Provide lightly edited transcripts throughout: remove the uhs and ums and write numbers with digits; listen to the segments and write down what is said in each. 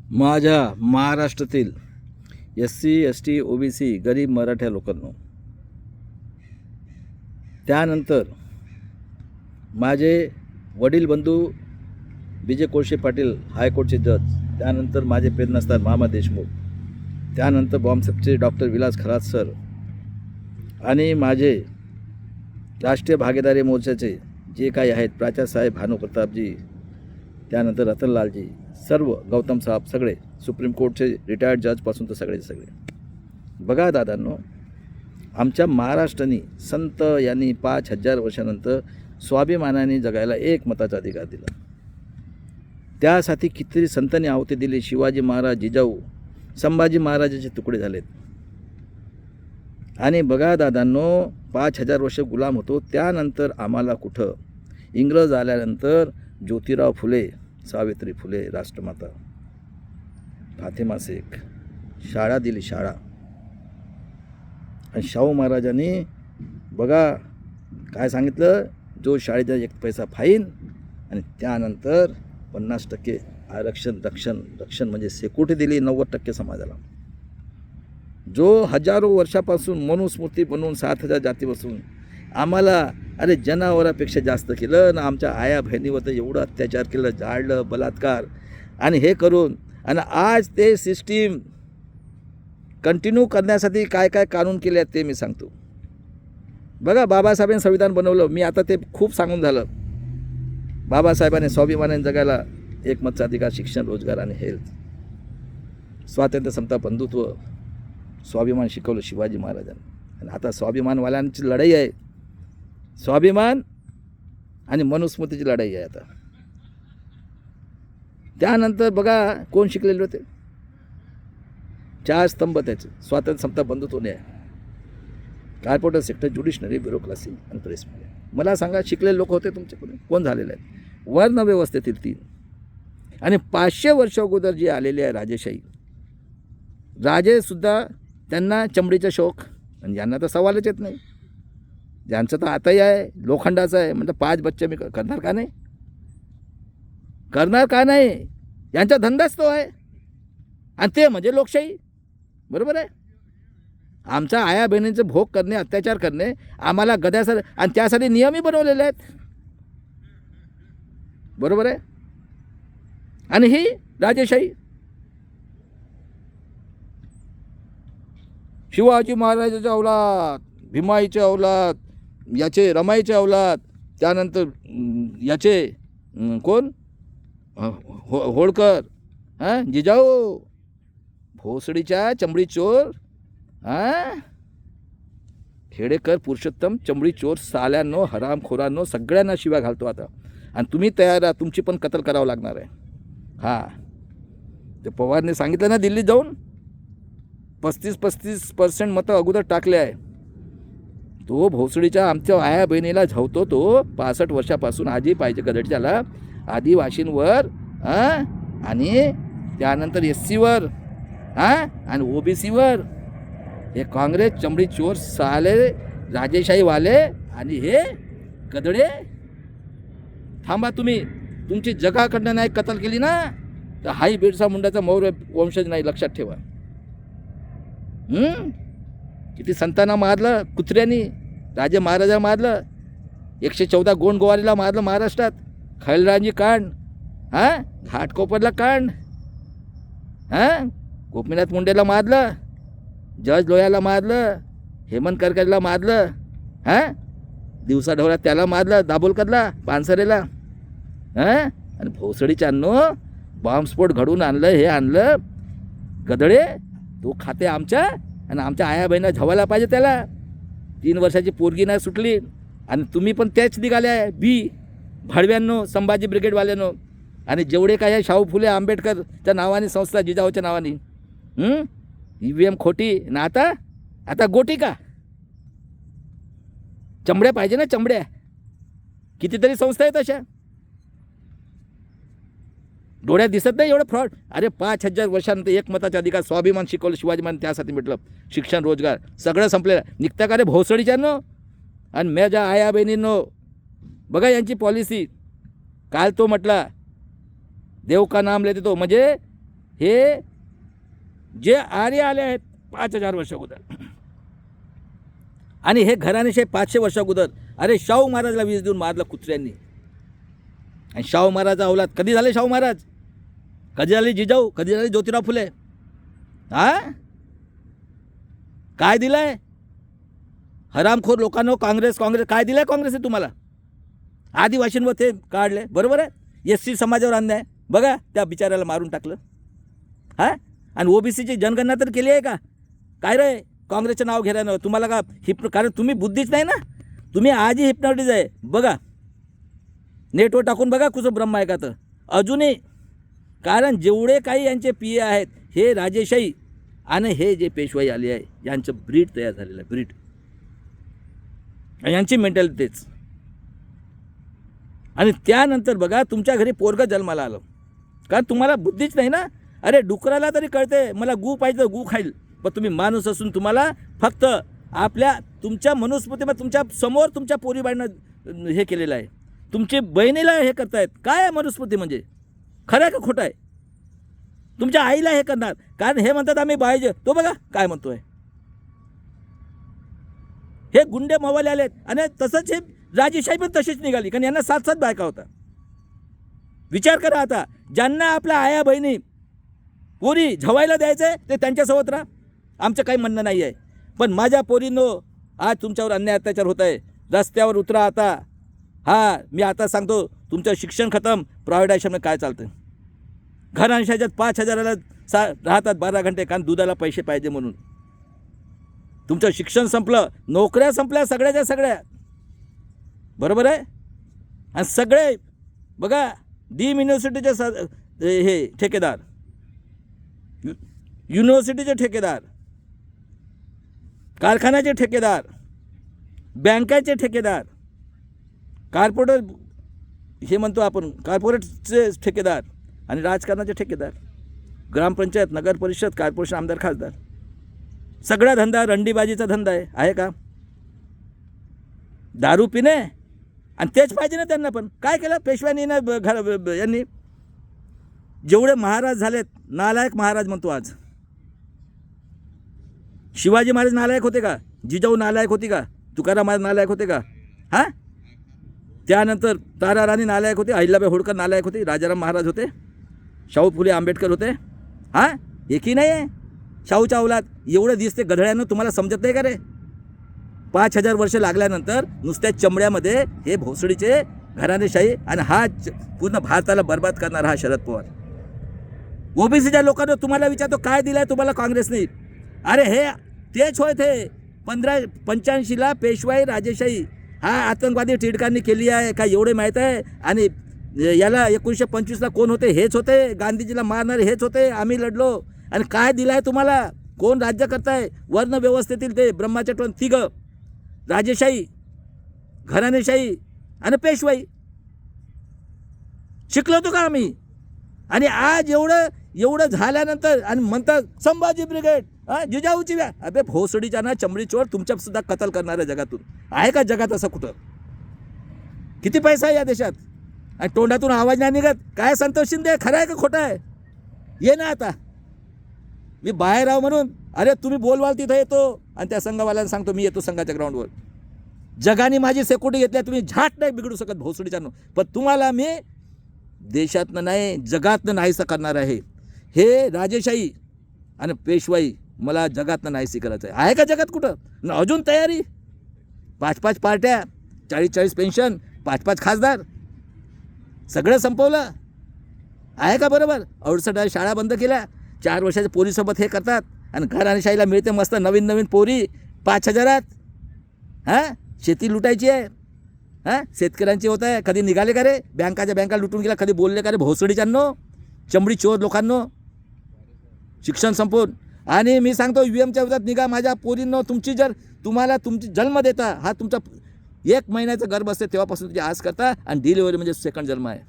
माझ्या महाराष्ट्रातील SC ST OBC गरीब मराठा लोकांनो, त्यानंतर माझे वडील बंधू विजय कोळसे पाटील हायकोर्टचे जज, त्यानंतर माझे प्रेरणास्थान मामा देशमुख, त्यानंतर बॉम्बसेपचे डॉक्टर विलास खरात सर आणि माझे राष्ट्रीय भागीदारी मोर्चाचे जे काही आहेत प्राचार्यसाहेब भानुप्रतापजी, त्यानंतर रतनलालजी, सर्व गौतम साहेब, सगळे सुप्रीम कोर्टचे रिटायर्ड जजपासून तर सगळे बघा दादांनो, आमच्या महाराष्ट्राने संत यांनी 5000 वर्षानंतर स्वाभिमानाने जगायला एक मताचा अधिकार दिला. त्यासाठी कितीतरी संतांनी आहुती दिली. शिवाजी महाराज, जिजाऊ, संभाजी महाराजाचे तुकडे झालेत. आणि बघा दादांनो, 5000 वर्ष गुलाम होतो. त्यानंतर आम्हाला कुठं इंग्रज आल्यानंतर ज्योतिराव फुले, सावित्री फुले, राष्ट्रमाता, फातिमा शेख शाळा दिली, शाळा. आणि शाहू महाराजांनी बघा काय सांगितलं, जो शाळेचा 1 पैसा फाईन आणि त्यानंतर 50% आरक्षण, रक्षण म्हणजे सेक्युरिटी दिली 90% समाजाला. जो हजारो वर्षापासून मनुस्मृती बनवून 7000 जाती बसून आम्हाला अरे जनावरापेक्षा जास्त केलं ना, आमच्या आया बहिणीवर तर एवढं अत्याचार केलं, जाळलं, बलात्कार आणि हे करून, आणि आज ते सिस्टीम कंटिन्यू करण्यासाठी काय काय कानून केले आहेत ते मी सांगतो. बघा, बाबासाहेबांनी संविधान बनवलं, मी आता ते खूप सांगून झालं. बाबासाहेबांनी स्वाभिमानाने जगायला एकमतचा अधिकार, शिक्षण, रोजगार आणि हेल्थ, स्वातंत्र्य, समता, बंधुत्व, स्वाभिमान शिकवलं शिवाजी महाराजांनी. आणि आता स्वाभिमानवाल्यांची लढाई आहे, स्वाभिमान आणि मनुस्मृतीची लढाई आहे आता. त्यानंतर बघा कोण शिकलेले होते, 4 स्तंभ त्याचे, स्वातंत्र्य, समता, बंधुत्व, न्याय, कॉर्पोरेट सेक्टर, ज्युडिशनरी, ब्युरोक्रेसी आणि प्रेस मीडिया. मला सांगा, शिकलेले लोक होते तुमच्याकडे कोण झालेले आहेत? वर्ण व्यवस्थेतील 3. आणि 500 वर्ष अगोदर जे आलेले आहे राजेशाही, राजेसुद्धा त्यांना चमडीचा शौक, आणि यांना तर सवालच येत नाही. ज्यांचं तर आताही आहे, लोखंडाचं आहे, म्हणजे 5 बच्चे मी करणार का नाही, करणार का नाही? यांचा धंदाच तो आहे. आणि ते म्हणजे लोकशाही, बरोबर आहे. आमच्या आया बहिणींचे भोग करणे, अत्याचार करणे आम्हाला गद्यासर, आणि त्यासाठी नियमही बनवलेले आहेत, बरोबर आहे. आणि ही राजेशाही. शिवाजी महाराजाच्या अवलाद, भीमाईचे अवलाद, याचे रमाईचे अवलाद, त्यानंतर याचे कोण होळकर, जिजाऊ, भोसडीच्या चमडी चोर, खेडेकर, पुरुषोत्तम, चमडी चोर, साल्यांनो, हरामखोरांनो, सगळ्यांना शिव्या घालतो आता. आणि तुम्ही तयार आहात, तुमची पण कत्ल करावं लागणार आहे. ते पवारने सांगितलं ना दिल्लीत जाऊन, 35% मतं अगोदर टाकले आहे. तो भोसडीच्या आमच्या आया बहिणीला झवतो तो 65 वर्षापासून, आजी पाहिजे गदडच्याला, आदिवासींवर आणि त्यानंतर SCवर आणि OBCवर. हे काँग्रेस चमडी चोर साले, राजेशाहीवाले आणि हे गदडे. थांबा, तुम्ही तुमची जगाकडनं नाही कत्ल केली ना, तर हाई बिरसा मुंडाचा मौर्य वंशज नाही, लक्षात ठेवा. किती संतांना मारलं कुत्र्यांनी, राजे महाराजा मारलं, 114 गोंडगोवारीला मारलं महाराष्ट्रात, खैलरांजी कांड, घाटकोपरला कांड, गोपीनाथ मुंडेला मारलं, जज लोयाला मारलं, हेमंत करकरेला मारलं, दिवसा ढवळ्यात त्याला मारलं, दाभोलकरला, पानसरेला. आणि भोसडीच्यांनो बॉम्बस्फोट घडवून आणलं, हे आणलं गदडे. तो खाते आमच्या, आणि आमच्या आया बहिणा झवायला पाहिजे त्याला. 3 वर्षाची पोरगी नाही सुटली, आणि तुम्ही पण त्याच निघाले आहे बी भाडव्यांनो, संभाजी ब्रिगेडवाल्यांनो. आणि जेवढे काय आहे शाहू फुले आंबेडकरच्या नावाने संस्था, जिजाऊच्या नावाने, EVM खोटी ना. आता गोटी का? चमड्या पाहिजे ना, चमड्या. कितीतरी संस्था आहेत अशा, डोळ्यात दिसत नाही एवढं फ्रॉड. अरे 5000 वर्षानंतर एकमताचा अधिकार, स्वाभिमान शिकवलं शिवाजी महाराज, त्यासाठी म्हटलं शिक्षण, रोजगार सगळं संपलेलं. निघता का रे भोसडीच्यानो आणि माझ्या आया बहिणींनो? बघा यांची पॉलिसी. काल तो म्हटला देव का नाम लेते तो, म्हणजे हे जे आर्य आले आहेत 5000 वर्ष अगोदर, आणि हे घराणेशाही 500 वर्ष अगोदर. अरे शाहू महाराजला वीज देऊन मारलं कुत्र्यांनी. आणि शाहू महाराज अवलाद कधी झाले? शाहू महाराज कधी झाले? जिजाऊ कधी झाले? ज्योतिराव फुले. काय दिलंय हरामखोर लोकांनो? काँग्रेस काय दिलंय काँग्रेसने तुम्हाला? आदिवासींवर ते काढले, बरोबर आहे. SC समाजावर अन्याय बघा, त्या बिचाऱ्याला मारून टाकलं. आणि OBCची जनगणना तर केली आहे का? काय रे काँग्रेसचं नाव घेण्यानं तुम्हाला का कारण तुम्ही बुद्धीच नाही ना, तुम्ही आजही हिप्नॉटिज आहे. बघा नेटवर टाकून बघा कुठं ब्रह्म आहे का तर अजूनही. कारण जेवढे काही यांचे PA आहेत हे राजेशाही आणि हे जे पेशवाई आली आहे यांचं ब्रीड तयार झालेलं आहे, ब्रीड. यांची मेंटॅलिटी तेच. आणि त्यानंतर बघा तुमच्या घरी पोरगं जन्माला आलं, कारण तुम्हाला बुद्धीच नाही ना. अरे डुकराला तरी कळते मला गू पाहिजे गू खाईल, पण तुम्ही माणूस असून तुम्हाला फक्त तुमच्या मनुस्मृतीमध्ये तुमच्या समोर तुमच्या पोरीबाईनं हे केलेलं आहे. तुमची बहिणीला हे करतायत. काय आहे मनुस्मृती म्हणजे? खरं आहे का खोटं आहे? तुमच्या आईला हे करणार, कारण हे म्हणतात आम्ही पाहिजे. तो बघा काय म्हणतोय. हे गुंडे मवाले आलेत. आणि तसंच हे राजेशाही पण तशीच निघाली, कारण यांना 7 बायका होता. विचार करा आता, ज्यांना आपल्या आया बहिणी पोरी झवायला द्यायचं आहे ते त्यांच्यासोबत राहा, आमचं काही म्हणणं नाही आहे. पण माझ्या पोरींनो आज तुमच्यावर अन्याय अत्याचार होत आहे, रस्त्यावर उतरा आता. मी आता सांगतो तुमचं शिक्षण खतम. प्रायव्हेट आश्रममध्ये काय चालतं? घरांशाच्यात 5000ला राहतात 12 घंटे, कारण दुधाला पैसे पाहिजे म्हणून. तुमचं शिक्षण संपलं, नोकऱ्या संपल्या सगळ्याच्या सगळ्या, बरोबर आहे. आणि सगळे बघा डीम युनिव्हर्सिटीचे हे ठेकेदार, युनिव्हर्सिटीचे ठेकेदार, कारखान्याचे ठेकेदार, बँकाचे ठेकेदार, कॉर्पोरेट हे म्हणतो आपण कॉर्पोरेटचे ठेकेदार, आणि राजकारणाचे ठेकेदार, ग्रामपंचायत, नगर परिषद, कॉर्पोरेशन, आमदार, खासदार, सगळा धंदा रंडीबाजीचा धंदा आहे का? दारू पिणे, आणि तेच पाहिजे ना त्यांना. पण काय केलं पेशव्यांनी ना यांनी? जेवढे महाराज झालेत, नालायक महाराज म्हणतो आज. शिवाजी महाराज नालायक होते का? जिजाऊ नालायक होती का? तुकाराम महाराज नालायक होते का? त्यानंतर तारा राणी नालायक होते, अहिल्याबाई होळकर नालायक होती, राजाराम महाराज होते, शाहू फुले आंबेडकर होते. एकही नाही आहे शाहूच्या अवलाद. एवढं दिसते गधड्यानं, तुम्हाला समजत नाही का रे? 5000 वर्ष लागल्यानंतर नुसत्या चमड्यामध्ये हे भोसडीचे घराणेशाही, आणि पूर्ण भारताला बर्बाद करणारा हा शरद पवार. OBCच्या लोकांना तुम्हाला विचारतो काय दिलाय तुम्हाला काँग्रेसने? अरे हे तेच होय ते 1585ला पेशवाई राजेशाही आतंकवादी टिळकांनी केली आहे का एवढे माहीत आहे. आणि याला 1925ला कोण होते? हेच होते. गांधीजीला मारणारे हेच होते. आम्ही लढलो. आणि काय दिलाय तुम्हाला? कोण राज्य करताय? वर्ण व्यवस्थेतील ते ब्रह्माच्या तिघं, राजेशाही, घराणेशाही आणि पेशवाई. शिकलो होतो का आम्ही? आणि आज एवढं झाल्यानंतर आणि म्हणतात संभाजी ब्रिगेड, जिजाऊची व्या. अबे भोसडीच्या ना चमडी चोर तुमच्या सुद्धा कत्ल करणाऱ्या जगातून आहे का जगात असं कुठं? किती पैसा आहे या देशात, आणि तोंडातून आवाज नाही निघत. काय संतोष शिंदे, खरं आहे का खोटं आहे? ये ना आता, मी बाहेर आहो म्हणून. अरे तुम्ही बोलवाल तिथं येतो, आणि त्या संघवाल्यांना सांगतो मी येतो संघाच्या ग्राउंडवर. जगाने माझी सेक्युरिटी घेतल्या, तुम्ही झाट नाही बिघडू शकत भोसडीच्यानं. पण तुम्हाला मी देशातनं नाही जगातनं नाहीसं करणार आहे. हे राजेशाही आणि पेशवाई मला जगातनं नाहीसी करायचं आहे का जगात कुठं? अजून तयारी, 5-5 पार्ट्या, 40-40 पेन्शन, 5-5 खासदार, सगळं संपवलं आहे का? बरोबर. 68 शाळा बंद केल्या, 4 वर्षाच्या पोरीसोबत हे करतात, आणि घराणेशाहीला मिळते मस्त नवीन पोरी 5000. शेती लुटायची आहे. शेतकऱ्यांची होत आहे. कधी निघाले का रे? बँका लुटून गेला. कधी बोलले का रे भोसडीच्यांनो, चमडी चोर लोकांनो? शिक्षण संपवून. आणि मी सांगतो UMच्या विरोधात निघा माझ्या पोरींनो. तुम्हाला तुमची जन्म देता, हा तुमचा 1 महिन्याचा गर्भ असते तेव्हापासून तुझी आज करता, आणि डिलिव्हरी म्हणजे सेकंड जन्म आहे.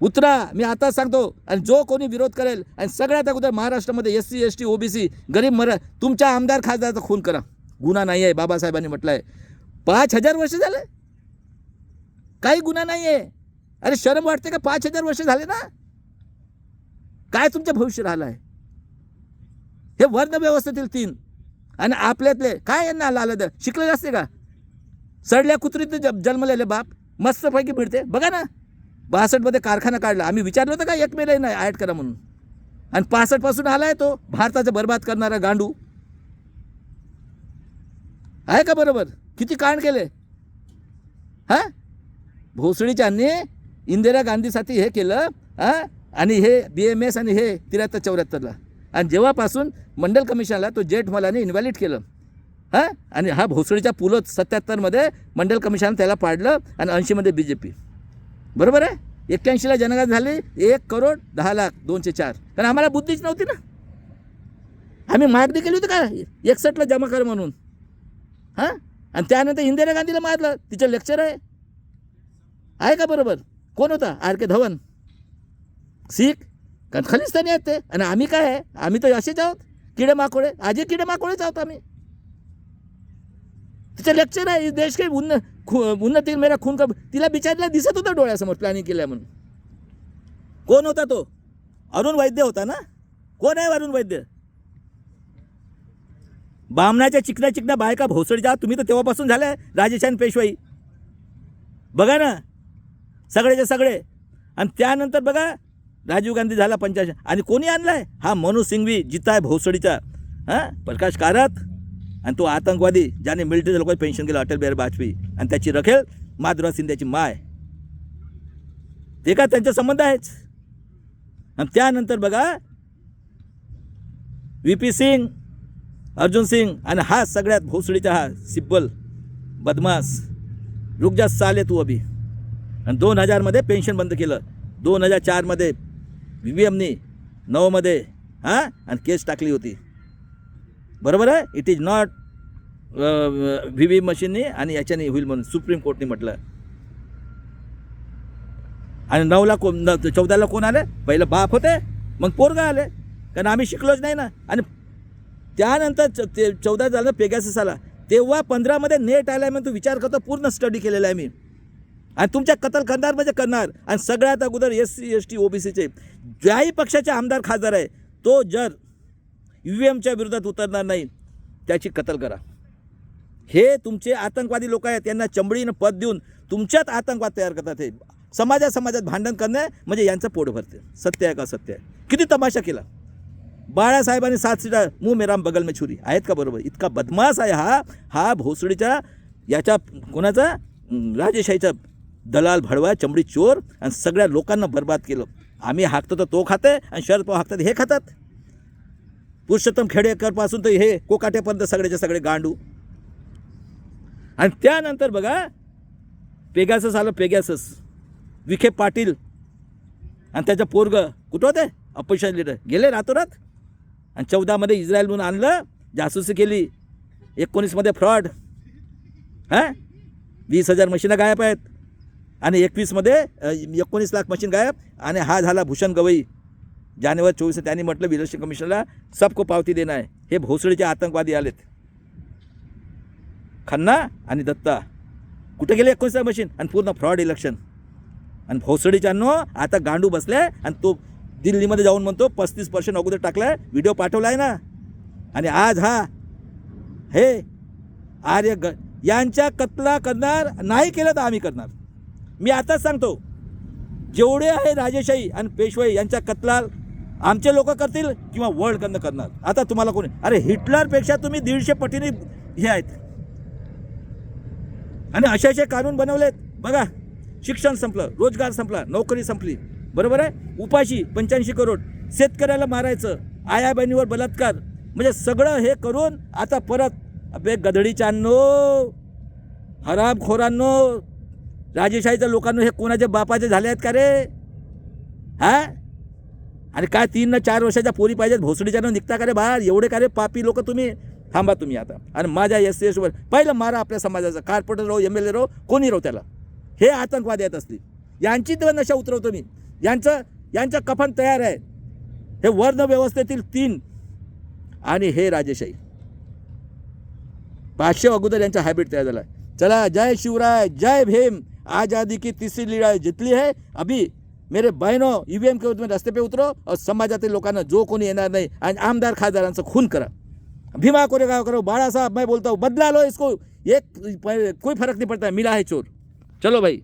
उतरा, मी आता सांगतो. आणि जो कोणी विरोध करेल, आणि सगळ्यात अगोदर महाराष्ट्रामध्ये SC ST OBC गरीब तुमच्या आमदार खासदाराचा खून करा. गुन्हा नाही आहे, बाबासाहेबांनी म्हटलं आहे. 5000 वर्ष झाले, काही गुन्हा नाही आहे. अरे शरम वाटते का? 5000 वर्ष झाले ना. काय तुमचं भविष्य राहिलं आहे? हे वर्ण व्यवस्थेतील 3 आणि आपल्यातले काय यांना आलं शिकलेले असते का? सडल्या कुत्रीत जन्मलेले बाप मस्तपैकी मिळते बघा ना. 62 कारखाना काढला. आम्ही विचारलं होतं का एक मेला नाही ॲड करा म्हणून, आणि 65 पासून आलाय तो भारताचं बर्बाद करणारा गांडू आहे का? बरोबर किती कांड केले हा भोसडीच्यांनी इंदिरा गांधीसाठी हे केलं हा, आणि हे BMS आणि हे 73-74ला, आणि जेव्हापासून मंडल कमिशनला तो जेठमलाने इन्व्हॅलिड केलं हा, आणि हा भोसडीच्या पुलत 77मध्ये मंडल कमिशन त्याला पाडलं आणि 80मध्ये BJP. बरोबर आहे. 81ला जनगणना झाली 1,10,00,000 204. कारण आम्हाला बुद्धीच नव्हती ना. आम्ही मागणी केली होती का 61ला जमा कर म्हणून हां, आणि त्यानंतर इंदिरा गांधीला मारलं. तिचं लेक्चर आहे का? बरोबर. कोण होता? RK धवन, सीख, कारण खलिस्तानी आहेत ते. आणि आम्ही काय आहे? आम्ही तर असेच आहोत किडे माकोडे. आजही किडे माकोडेच आहोत आम्ही. तिचं लेक्चर आहे देश के उन्नती मेरा खून का. तिला बिचारीला दिसत होतं डोळ्यासमोर प्लॅनिंग केल्या म्हणून. कोण होता तो? अरुण वैद्य होता ना. कोण आहे अरुण वैद्य? बामणाच्या चिकन्या बायका भोसडीच्या तुम्ही तर तेव्हापासून झाल्या राजेशान पेशवाई बघा ना, सगळेचे सगळे. आणि त्यानंतर बघा राजीव गांधी झाला 85. आणि कोणी आणलाय? हा मनू सिंघवी जिताय भोसडीचा हां, प्रकाश कारात. आणि तो आतंकवादी ज्याने मिलिटरी लोकांचं पेन्शन केलं अटल बिहारी वाजपेयी, आणि त्याची रखेल माधुरा सिंध्याची माय. ते का त्यांचा संबंध आहेच. आणि त्यानंतर बघा VP सिंग, अर्जुन सिंग, आणि हा सगळ्यात भोसडीचा हा सिब्बल बदमाश. रुक जा साले तू अभी. आणि 2000मध्ये पेन्शन बंद केलं. 2004मध्ये VVMनी 9मध्ये हां, आणि केस टाकली होती. बरोबर आहे. इट इज नॉट VV मशीननी आणि याच्याने होईल म्हणून सुप्रीम कोर्टने म्हटलं. आणि 9ला 14ला कोण आले? पहिलं बाप होते, मग पोरगा आले, कारण आम्ही शिकलोच नाही ना. आणि त्यानंतर 14 झालं पेगासस आला, तेव्हा 15मध्ये नेट आला. म्हणून तू विचार करतो, पूर्ण स्टडी केलेला आहे मी. आणि तुमच्या कत्ल करणार म्हणजे करणार. आणि सगळ्यात अगोदर SC ST OBCचे ज्याही पक्षाचे आमदार खासदार आहे, तो जर UVMच्या विरोधात उतरणार नाही त्याची कत्ल करा. हे तुमचे आतंकवादी लोक आहेत. त्यांना चमडीनं पद देऊन तुमच्यात आतंकवाद तयार करतात. हे समाजात भांडण करणे म्हणजे यांचं पोट भरते. सत्य आहे का? सत्य आहे. किती तमाशा केला बाळासाहेबांनी 7 सीटा मुँह में राम बगल में छुरी. आहेत का? बरोबर. इतका बदमाश आहे हा भोसडीच्या याच्या कोणाचा राजेशाहीचा दलाल भडवा चमडी चोर. आणि सगळ्या लोकांना बर्बाद केलं. आम्ही हाकतो तर तो खाते, आणि शरद पवार हाकतात हे खातात. पुरुषोत्तम खेडेकर पासून तर हे कोकाटेपर्यंत सगळेचे सगळे गांडू. आणि त्यानंतर बघा पेगासस आलं. पेगासस विखे पाटील आणि त्याचं पोरग कुठं होते? अपोजिशन लीडर गेले रातोरात. आणि 14मध्ये इस्रायल म्हणून आणलं, जासूसी केली. 19मध्ये फ्रॉड हां, 20,000 मशीनं गायब आहेत. आणि 21मध्ये 19 लाख मशीन गायब. आणि हा झाला भूषण गवई. जानेवारी 24 त्यांनी म्हटलं इलेक्शन कमिशनला सबको पावती देणं आहे. हे भोसडीचे आतंकवादी आलेत. खन्ना आणि दत्ता कुठे गेले? 19 मशीन आणि पूर्ण फ्रॉड इलेक्शन. आणि भोसडीच्यांनो आता गांडू बसले. आणि तो दिल्लीमध्ये जाऊन म्हणतो 35% अगोदर टाकलाय, व्हिडिओ पाठवला आहे ना. आणि आज हा हे यांच्या कत्ला करणार नाही केलं तर आम्ही करणार. मी आताच सांगतो, जेवढे आहे राजेशाही आणि पेशवाई यांच्या कत्ला आमचे लोक करतील किंवा वर्ल्डकडनं करणार. आता तुम्हाला कोणी? अरे हिटलरपेक्षा तुम्ही 150 पटीने हे आहेत. आणि असे कानून बनवलेत बघा. शिक्षण संपलं, रोजगार संपला, नोकरी संपली. बरोबर आहे. उपाशी 85 करोड, शेतकऱ्याला मारायचं, आया बहिणीवर बलात्कार, म्हणजे सगळं हे करून आता परत अबे गधडीच्यांनो, हरामखोरांनो, राजेशाहीच्या लोकांनो, हे कोणाच्या बापाचे झाले आहेत का रे? हां, आणि काय 3 न 4 वर्षाच्या पोरी पाहिजेत भोसडीच्यानं निघता का रे बाहेर? एवढे का रे पापी लोक तुम्ही? थांबा तुम्ही आता. आणि माझ्या SC ST वर पहिलं मारा आपल्या समाजाचा. कार्पोरेटर राहो, MLA राहो, कोणी राहो त्याला. हे आतंकवादी आहेत असली. यांची तर नशा उतरवतो मी. यांचं कफन तयार आहे. हे वर्ण व्यवस्थेतील 3 आणि हे राजेशाही 500 अगोदर यांचा हॅबिट तयार झाला. चला, जय शिवराय, जय भीम. आज़ादी की तीसरी लड़ाई जितली है. अभी मेरे बहनों EVM के विरुद्ध में रस्ते पे उतरो और समाजातील लोकांना जो कोणी येणार नाही आणि आमदार खासदारांचं खून करा. भीमा कोरेगाव करो, बाळा साहब मैं बोलता हूँ बदला लो इसको, एक कोई फर्क नहीं पड़ता है, मिला है चोर. चलो भाई.